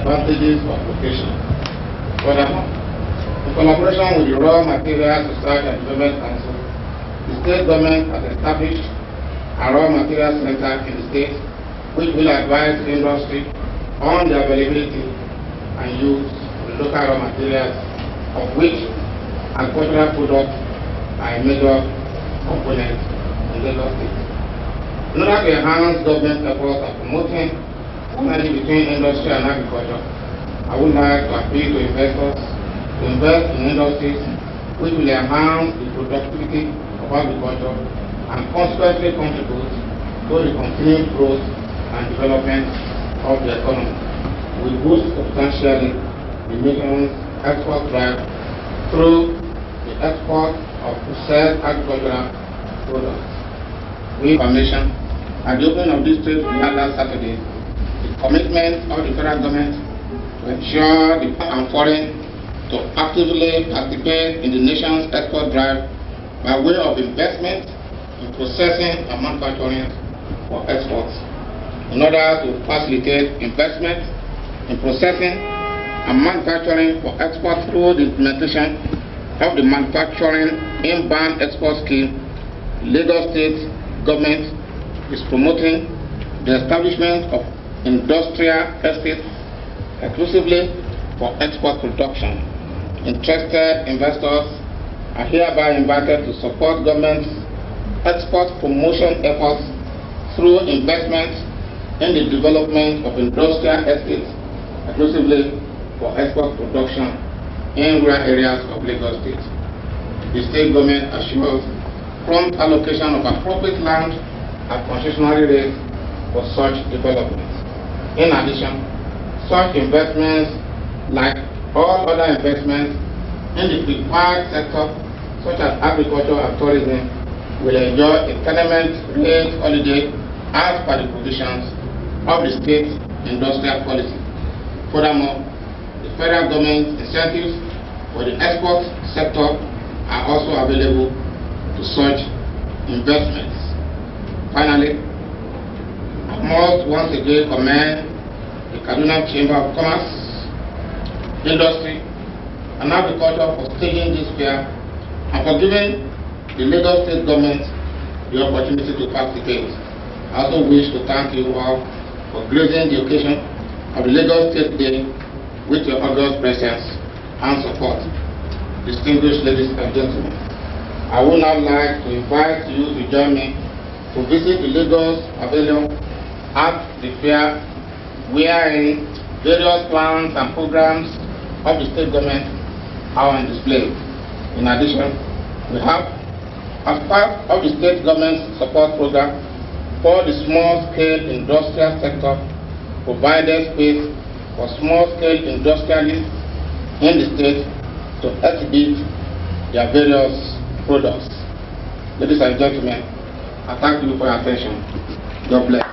advantages of location. Furthermore, in collaboration with the Raw Materials Research and Development Council, the state government has established a raw materials center in the state which will advise the industry on the availability and use of the local raw materials, of which agricultural products are a major component in Lagos State. In order to enhance government efforts of promoting synergy between industry and agriculture, I would like to appeal to investors to invest in industries which will enhance the productivity of agriculture and consequently contribute to the continued growth and development of the economy. We boost substantially the nation's export drive through the export of processed agricultural products. With permission, at the opening of this trade fair last Saturday, the commitment of the federal government to ensure the and foreign to actively participate in the nation's export drive by way of investment in processing and manufacturing for exports. In order to facilitate investment in processing and manufacturing for export through the implementation of the Manufacturing Inbound Export Scheme, Lagos State government is promoting the establishment of industrial estates exclusively for export production. Interested investors are hereby invited to support government's export promotion efforts through investment in the development of industrial estates exclusively for export production in rural areas of Lagos State. The state government assures prompt allocation of appropriate land at concessionary rates for such developments. In addition, such investments, like all other investments in the prepared sector, such as agriculture and tourism, will enjoy a tenement rate holiday as per the provisions of the state industrial policy. Furthermore, the federal government incentives for the export sector are also available to such investments. Finally, I must once again commend the Kaduna Chamber of Commerce, Industry and Agriculture for staging this fair and for giving the Lagos State government the opportunity to participate. I also wish to thank you all for gracing the occasion of the Lagos State Day with your august presence and support. Distinguished ladies and gentlemen, I would now like to invite you to join me to visit the Lagos Pavilion at the fair, wherein various plans and programs of the state government are on display. In addition, we have, as part of the state government's support program for the small-scale industrial sector, provided space for small-scale industrialists in the state to exhibit their various products. Ladies and gentlemen, I thank you for your attention. God bless.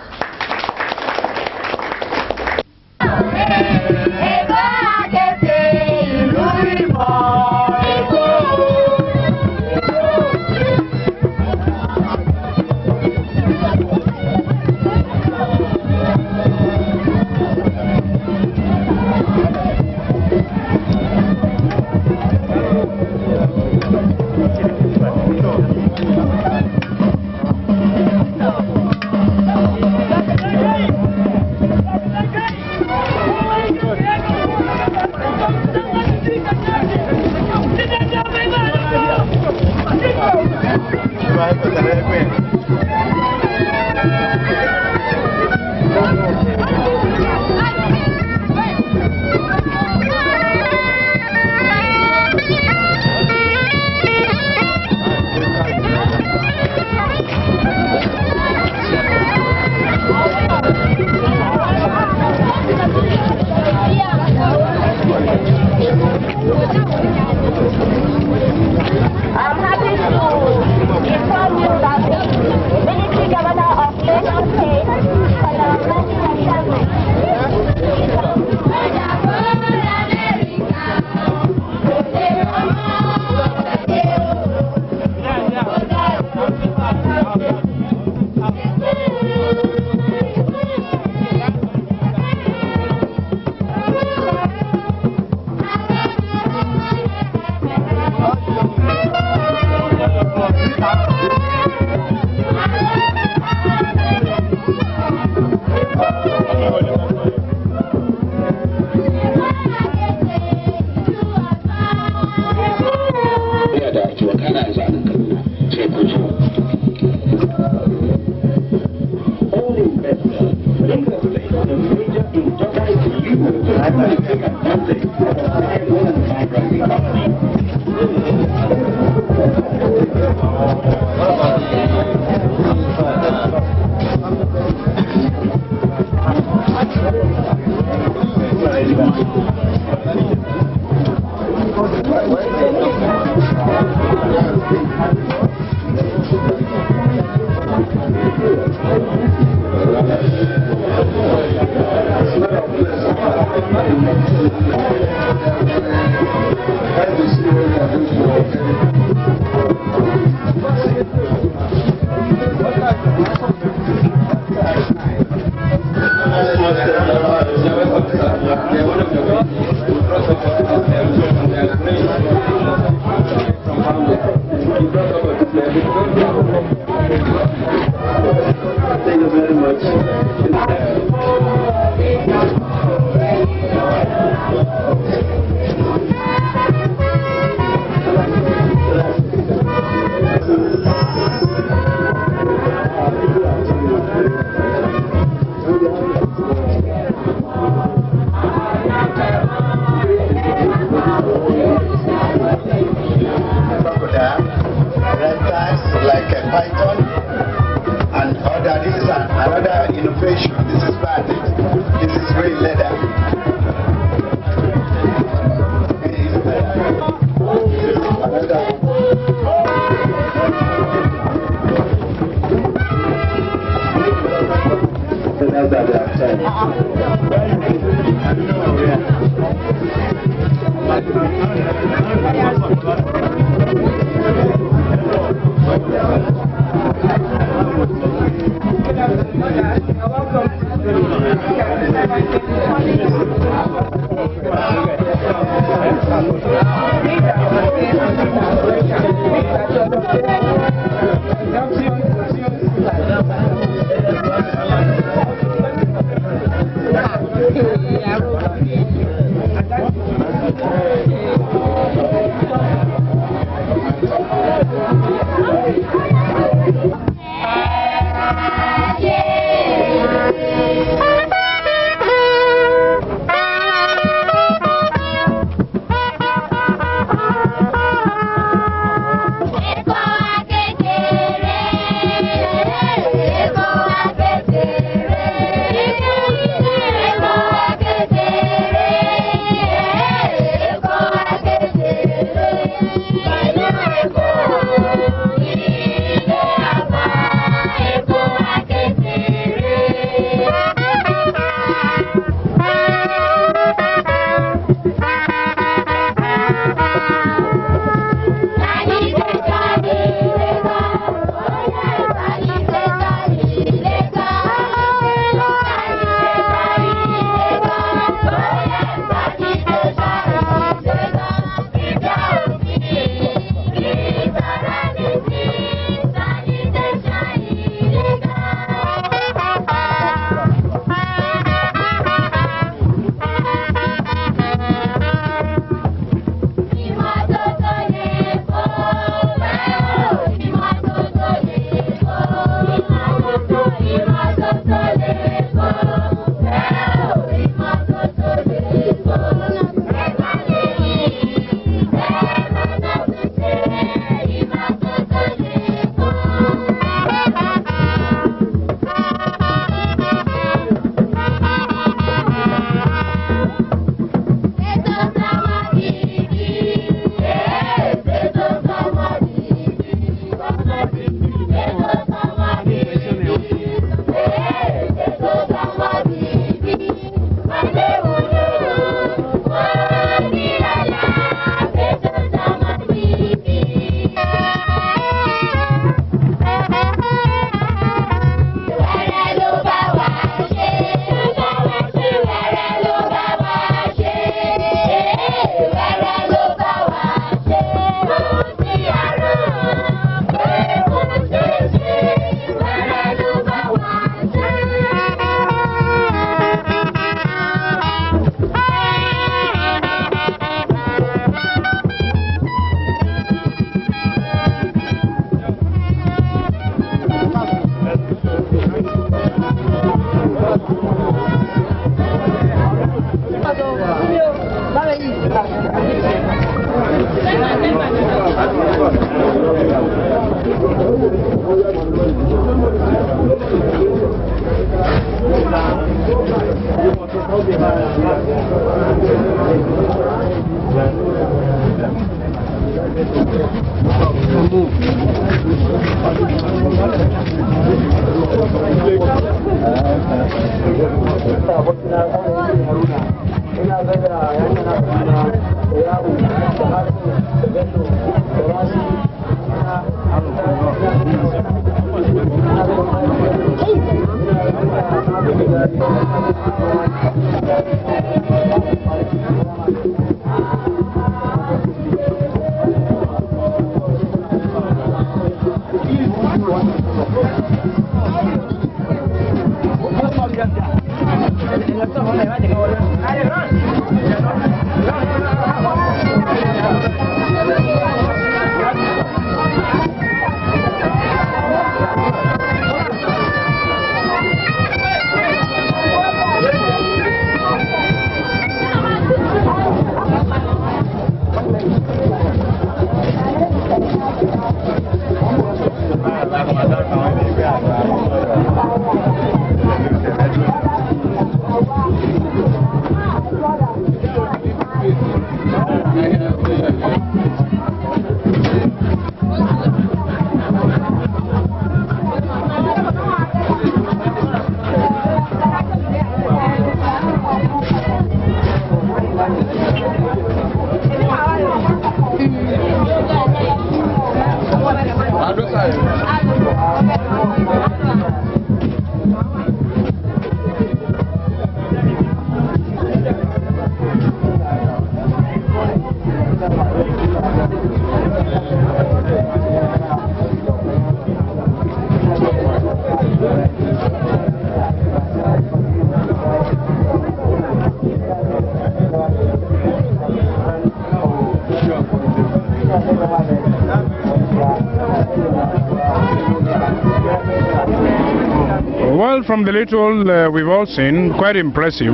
Well, from the little we've all seen, quite impressive.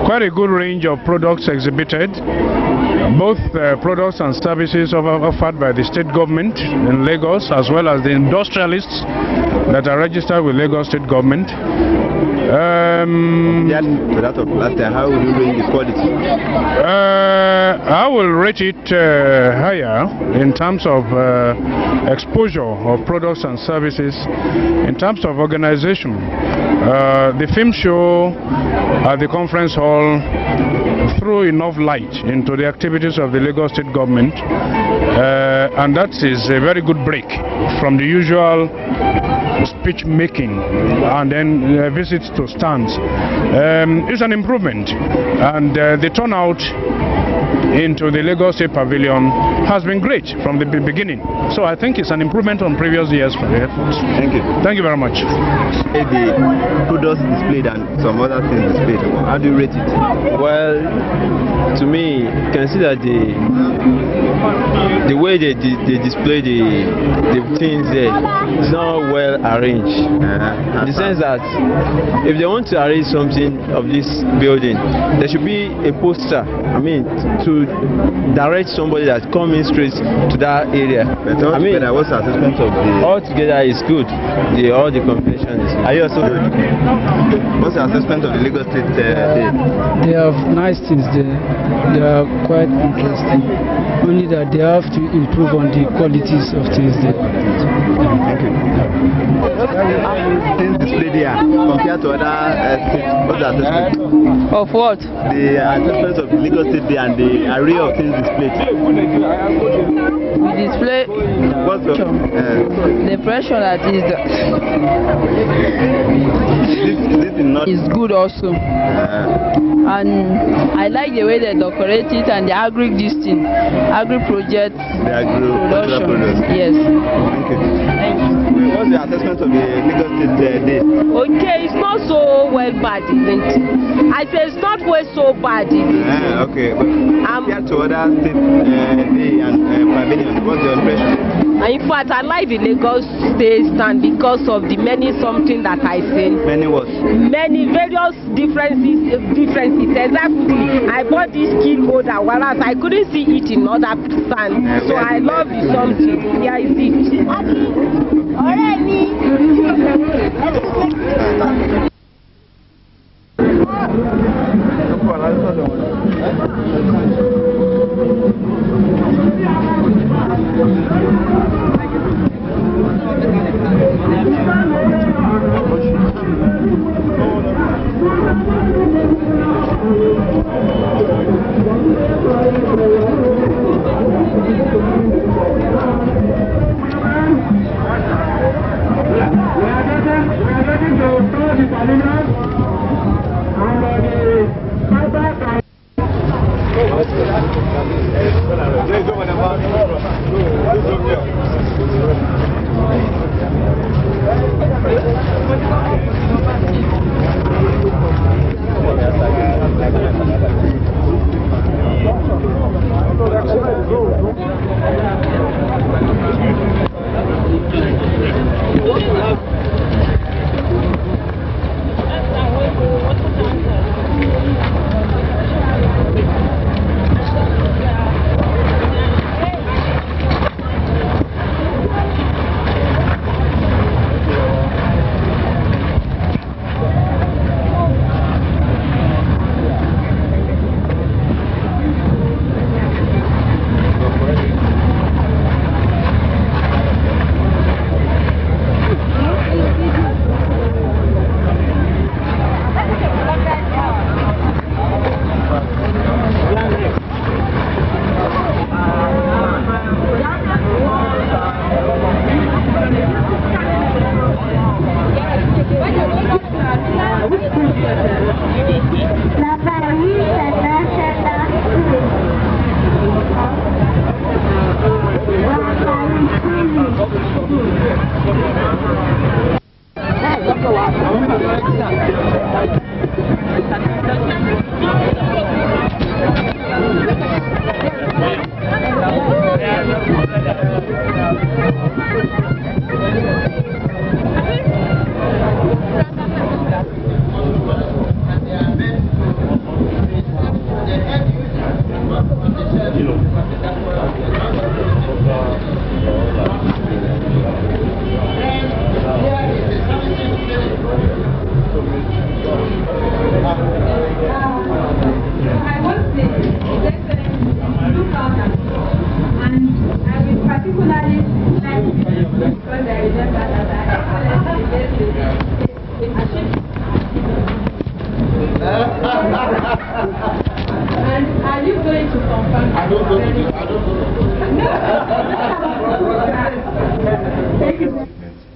Quite a good range of products exhibited, both products and services offered by the state government in Lagos, as well as the industrialists that are registered with Lagos state government. To that of last time, how would you rate the quality? I will rate it higher in terms of exposure of products and services. In terms of organization, the film show at the conference hall threw enough light into the activities of the Lagos state government, and that is a very good break from the usual speech making and then visits to stands. It's an improvement, and the turnout into the Lagos State Pavilion has been great from the beginning. So I think it's an improvement on previous years for the efforts. Thank you. Thank you very much. The products displayed and some other things displayed, how do you rate it? Well, to me, you can see that the way they display the things there is not well arranged. In the sense that if they want to arrange something of this building, there should be a poster, I mean, to direct somebody that coming straight to that area. But I mean, what's the assessment of the... Altogether is good. All the combination is good. Are you also good? What's the assessment of the Lagos State Day? They have nice things there. They are quite interesting. Only that they have to improve on the qualities of things there. Thank you. Things displayed here compared to other states, what's the assessment? Of what? The assessment of the Lagos State Day and the array of things displayed. We display What's the impression that is good also. And I like the way they decorate it and the agri project. The agri production. Yes. Thank you. Thank you. what's the assessment of the Lagos State day? Okay, it's not so well bad, isn't it? I say it's not well so bad, is it? Okay, but compared to other state day and pavilion, what's your impression? In fact, I like the Lagos State stand because of the many something that I see. Many what? Many various differences. Exactly. I bought this key holder, whereas I couldn't see it in other stands. So I love the something. Here is it.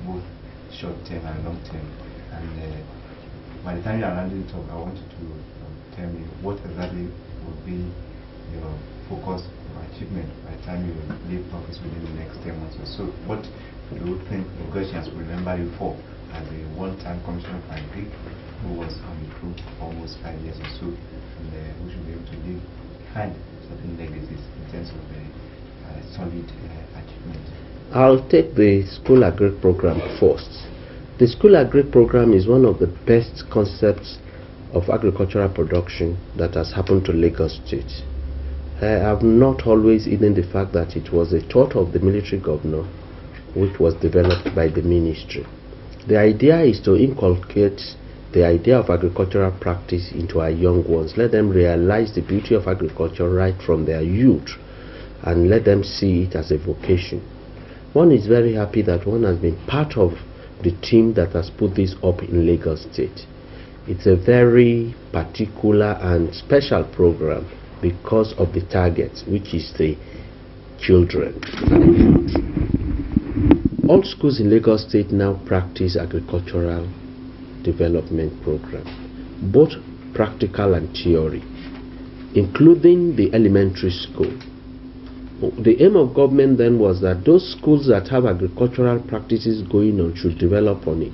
Both short term and long term, and by the time you are rounding it up, I want you to tell me what exactly would be your focus or achievement by the time you leave office within the next 10 months or so. What do you think Lagosians will remember you for as a one-time commissioner for Agric who was on the crew for almost 5 years or so, and who should be able to leave behind certain legacies in terms of solid achievement? I'll take the School Agric program first. The School Agric program is one of the best concepts of agricultural production that has happened to Lagos State. I have not always hidden the fact that it was a thought of the military governor which was developed by the ministry. The idea is to inculcate the idea of agricultural practice into our young ones, let them realize the beauty of agriculture right from their youth, and let them see it as a vocation. One is very happy that one has been part of the team that has put this up in Lagos State. It's a very particular and special program because of the target, which is the children. All schools in Lagos State now practice agricultural development program, both practical and theory, including the elementary school. The aim of government then was that those schools that have agricultural practices going on should develop on it,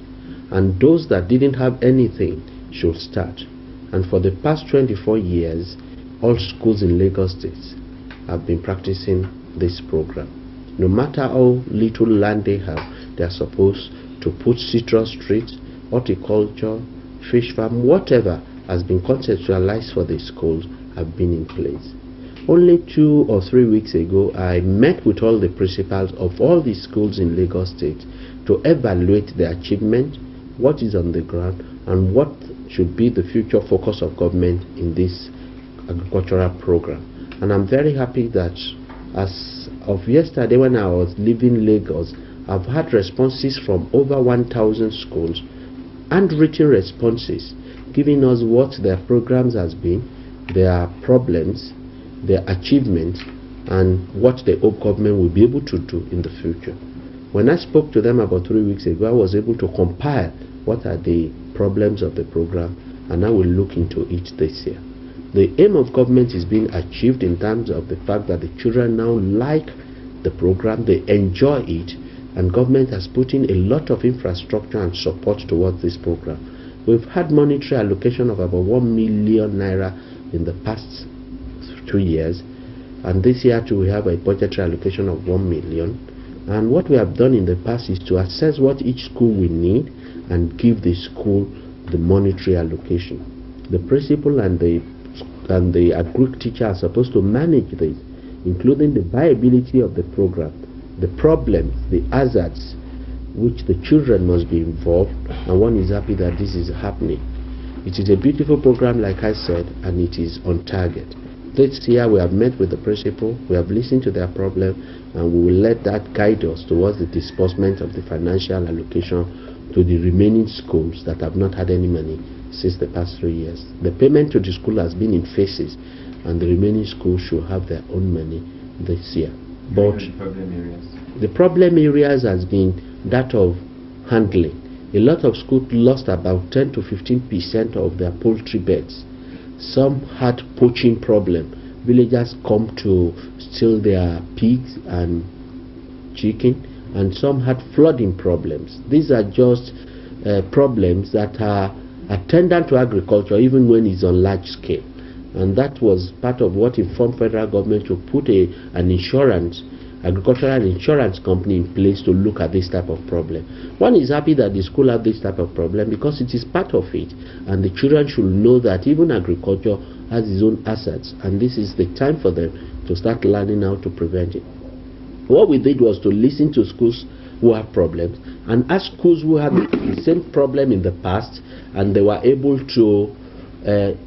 and those that didn't have anything should start. And for the past 24 years, all schools in Lagos State have been practicing this program. No matter how little land they have, they are supposed to put citrus trees, horticulture, fish farm, whatever has been conceptualized for the schools have been in place. Only 2 or 3 weeks ago, I met with all the principals of all the schools in Lagos State to evaluate their achievement, what is on the ground, and what should be the future focus of government in this agricultural program. And I'm very happy that as of yesterday, when I was leaving Lagos, I've had responses from over 1,000 schools, handwritten responses, giving us what their programs has been, their problems, their achievements, and what the hope government will be able to do in the future. When I spoke to them about 3 weeks ago, I was able to compile what are the problems of the program, and I will look into it this year. The aim of government is being achieved in terms of the fact that the children now like the program, they enjoy it, and government has put in a lot of infrastructure and support towards this program. We've had monetary allocation of about 1 million naira in the past 2 years, and this year too we have a budgetary allocation of 1 million. And what we have done in the past is to assess what each school will need and give the school the monetary allocation. The principal and the agric teacher are supposed to manage this, including the viability of the program, the problems, the hazards, which the children must be involved, and one is happy that this is happening. It is a beautiful program, like I said, and it is on target. This year we have met with the principal, we have listened to their problem, and we will let that guide us towards the disbursement of the financial allocation to the remaining schools that have not had any money since the past 3 years. The payment to the school has been in phases, and the remaining schools should have their own money this year. But the problem areas has been that of handling. A lot of schools lost about 10 to 15% of their poultry beds. Some had poaching problem. Villagers come to steal their pigs and chicken, and some had flooding problems. These are just problems that are attendant to agriculture, even when it's on large scale. And that was part of what informed federal government to put an insurance, agricultural insurance company in place to look at this type of problem. One is happy that the school have this type of problem because it is part of it, and the children should know that even agriculture has its own assets, and this is the time for them to start learning how to prevent it. What we did was to listen to schools who have problems and ask schools who had the same problem in the past, and they were able to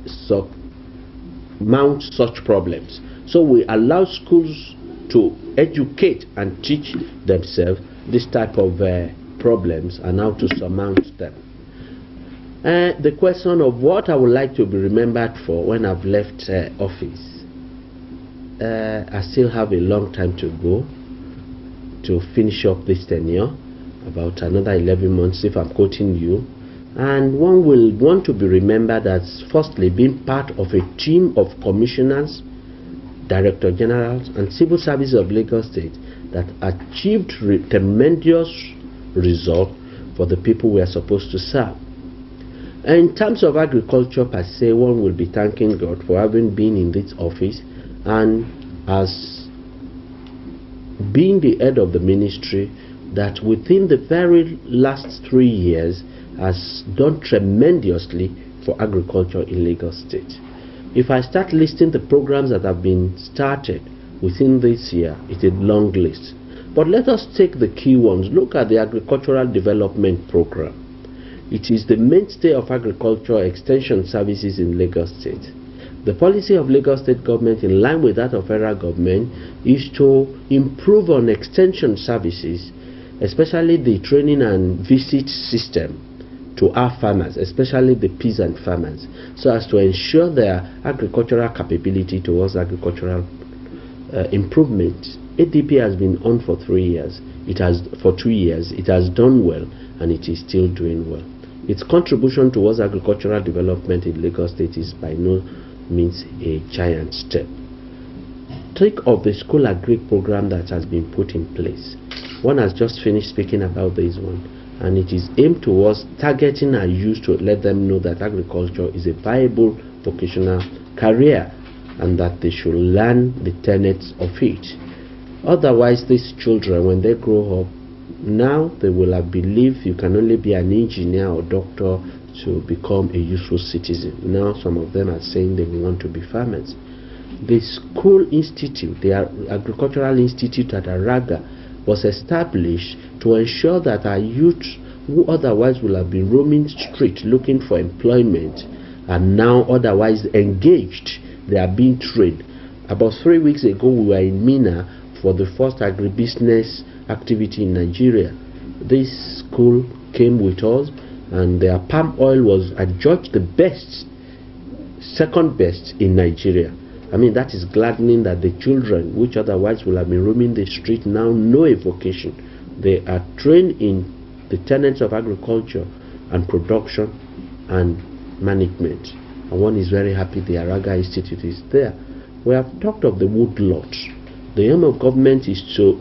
surmount such problems. So we allow schools to educate and teach themselves this type of problems and how to surmount them. The question of what I would like to be remembered for when I've left office, I still have a long time to go to finish up this tenure, about another 11 months if I'm quoting you. And one will want to be remembered as firstly being part of a team of commissioners, Director Generals and Civil Service of Lagos State that achieved tremendous result for the people we are supposed to serve. And in terms of agriculture per se, one will be thanking God for having been in this office and as being the head of the ministry that within the very last 3 years has done tremendously for agriculture in Lagos State. If I start listing the programs that have been started within this year, it's a long list. But let us take the key ones. Look at the Agricultural Development Program. It is the mainstay of agriculture extension services in Lagos State. The policy of Lagos State government, in line with that of federal government, is to improve on extension services, especially the training and visit system to our farmers, especially the peasant farmers, so as to ensure their agricultural capability towards agricultural improvement. ADP has been on for 3 years. For 2 years. It has done well, and it is still doing well. Its contribution towards agricultural development in Lagos State is by no means a giant step. Think of the school agri program that has been put in place. One has just finished speaking about this one, and it is aimed towards targeting our youth to let them know that agriculture is a viable vocational career and that they should learn the tenets of it. Otherwise, these children, when they grow up, now they will have believed you can only be an engineer or doctor to become a useful citizen. Now some of them are saying they will want to be farmers. The school institute, the agricultural institute at Araga, was established to ensure that our youth, who otherwise will have been roaming street looking for employment, are now otherwise engaged. They are being trained. About 3 weeks ago, we were in Mina for the first agribusiness activity in Nigeria. This school came with us, and their palm oil was adjudged the best, second best in Nigeria. I mean, that is gladdening that the children, which otherwise will have been roaming the street, now know a vocation. They are trained in the tenets of agriculture and production and management. And one is very happy the Araga Institute is there. We have talked of the woodlot. The aim of government is to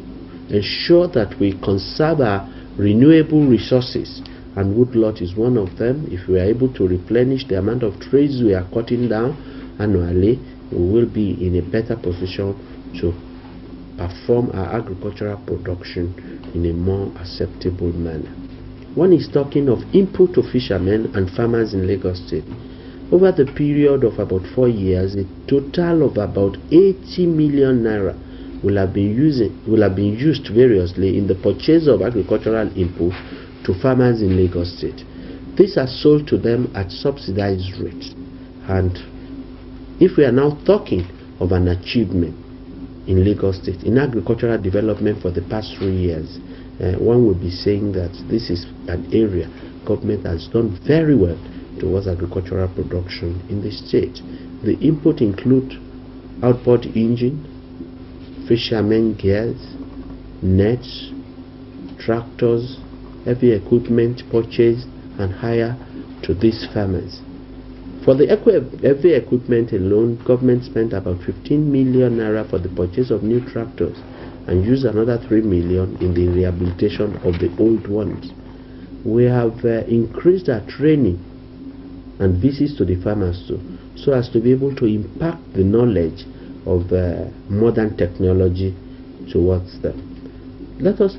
ensure that we conserve our renewable resources, and woodlot is one of them. If we are able to replenish the amount of trees we are cutting down annually, we will be in a better position to perform our agricultural production in a more acceptable manner. One is talking of input to fishermen and farmers in Lagos State. Over the period of about 4 years, a total of about 80 million naira will have been used variously in the purchase of agricultural input to farmers in Lagos State. These are sold to them at subsidized rates. And if we are now talking of an achievement in Lagos State in agricultural development for the past 3 years, one would be saying that this is an area government has done very well towards agricultural production in the state. The input include outboard engine, fishermen gears, nets, tractors, heavy equipment purchased and hire to these farmers. For the heavy equipment alone, government spent about 15 million naira for the purchase of new tractors and used another 3 million in the rehabilitation of the old ones. We have increased our training and visits to the farmers too, so as to be able to impact the knowledge of modern technology towards them. Let us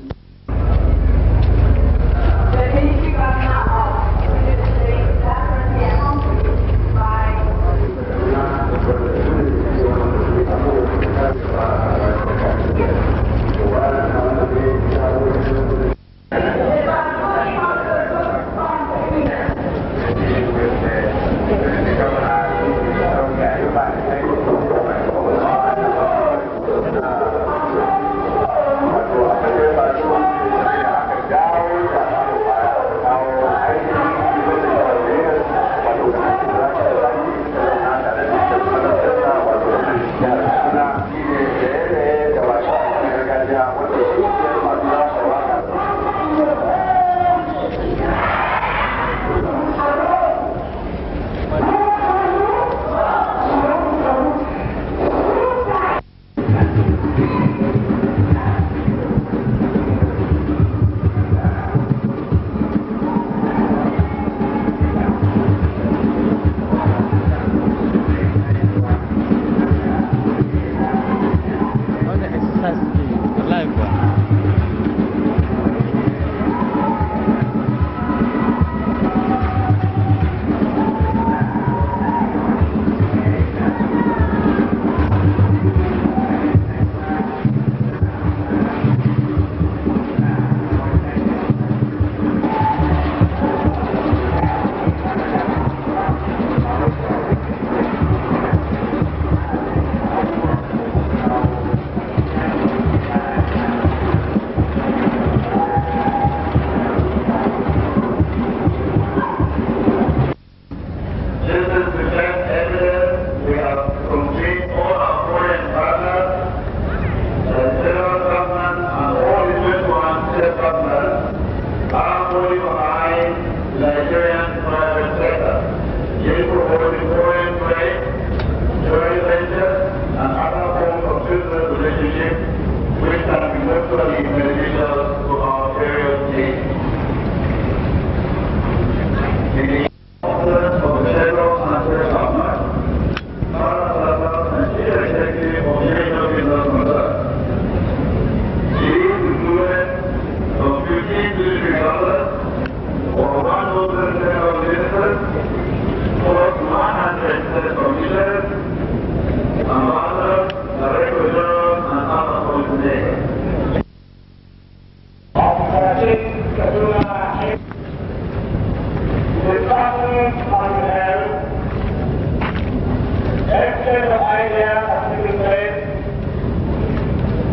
exchange of ideas has taken place.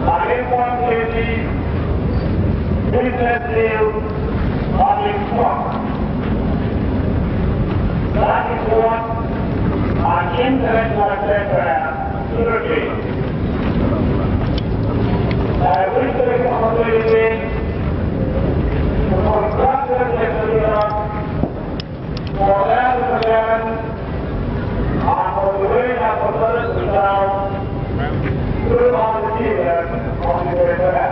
An important business deal on been struck. That is what an intellectual sector should be. I wish to take the opportunity to congratulate the leader for their perseverance and for the way they have conducted themselves through all the years of the affair.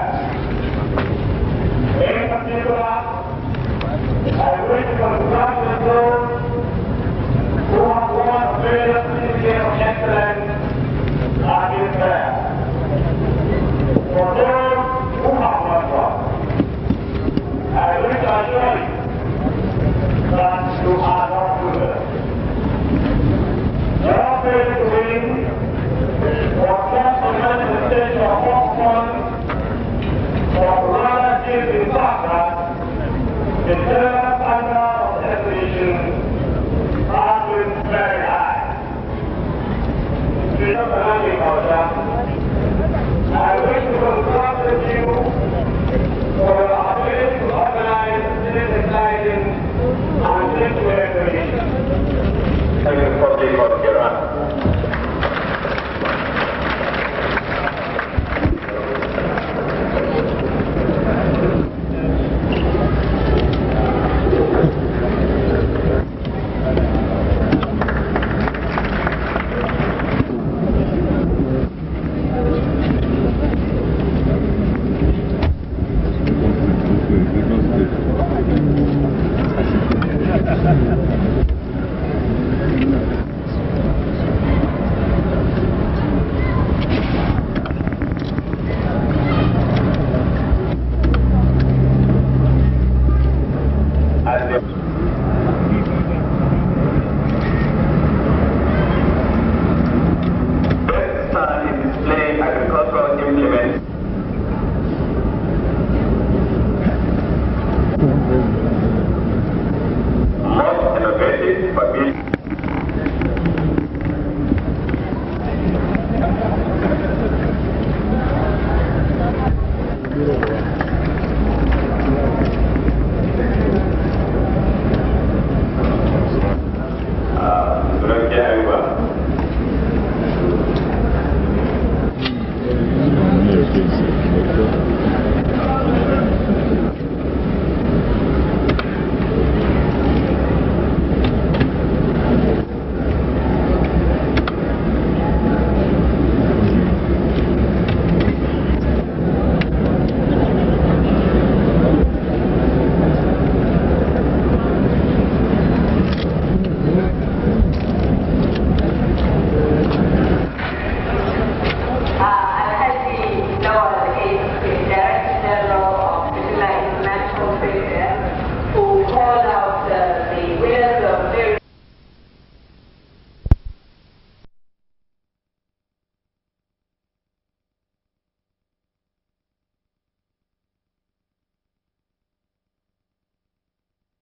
In particular, I wish to congratulate those who have won various certificates of excellence at this fair. For those who have not won, I wish to assure you that you are not losers. Your faith to win was not a manifestation of fun, but rather is in fact that the general standard of the exhibition has been very high. Mr. Ragi Razak, I wish to congratulate you for your ability to organize this exciting and this exhibition. Thank you for the